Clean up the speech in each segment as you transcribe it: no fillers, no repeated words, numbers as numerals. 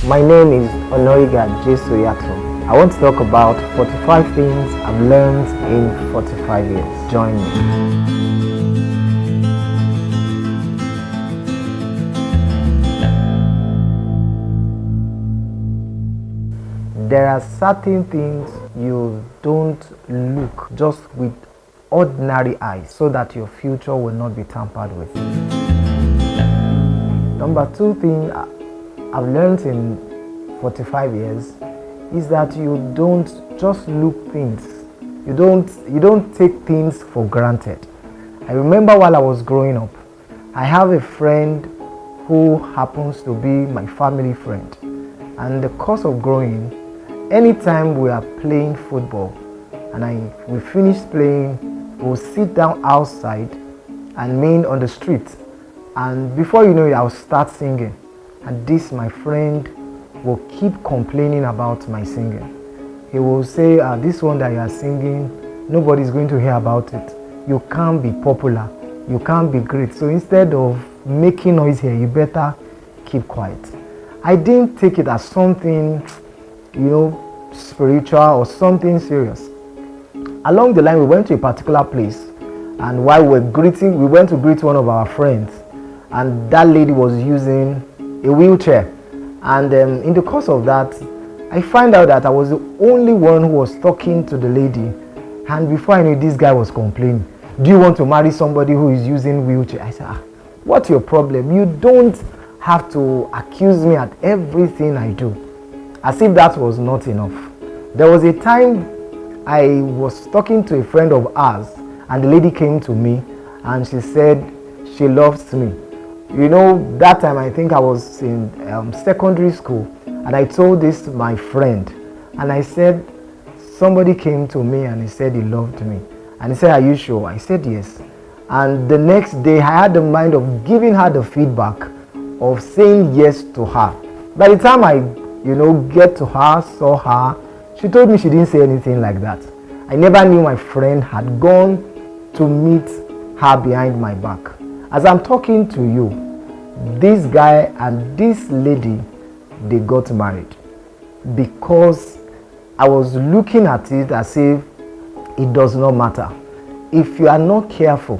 My name is Onoriga Jesuyato. I want to talk about 45 things I've learned in 45 years. Join me. There are certain things you don't look just with ordinary eyes so that your future will not be tampered with. Number two thing I've learned in 45 years is that you don't just look things. You don't take things for granted. I remember while I was growing up, I have a friend who happens to be my family friend. And in the course of growing, anytime we are playing football and we finish playing, we'll sit down outside and mean on the street. And before you know it, I'll start singing. And this, my friend, will keep complaining about my singing. He will say, this one that you are singing, nobody's going to hear about it. You can't be popular. You can't be great. So instead of making noise here, you better keep quiet. I didn't take it as something, spiritual or something serious. Along the line, we went to a particular place, and while we went to greet one of our friends, and that lady was using a wheelchair. And in the course of that, I find out that I was the only one who was talking to the lady. And before I knew, this guy was complaining, do you want to marry somebody who is using wheelchair? I said, what's your problem? You don't have to accuse me at everything I do. As if that was not enough. There was a time I was talking to a friend of ours, and the lady came to me and she said she loves me. That time I think I was in secondary school, and I told this to my friend, and I said, somebody came to me and he said he loved me. And he said, are you sure? I said yes. And the next day I had the mind of giving her the feedback of saying yes to her. By the time I get to her, saw her, she told me she didn't say anything like that. I never knew my friend had gone to meet her behind my back. As I'm talking to you, this guy and this lady, they got married because I was looking at it as if it does not matter. If you are not careful,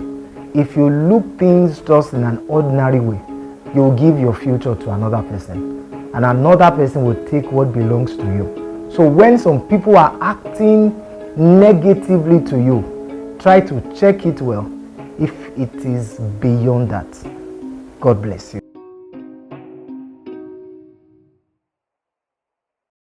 if you look things just in an ordinary way, you will give your future to another person, and another person will take what belongs to you. So when some people are acting negatively to you, try to check it well if it is beyond that. God bless you.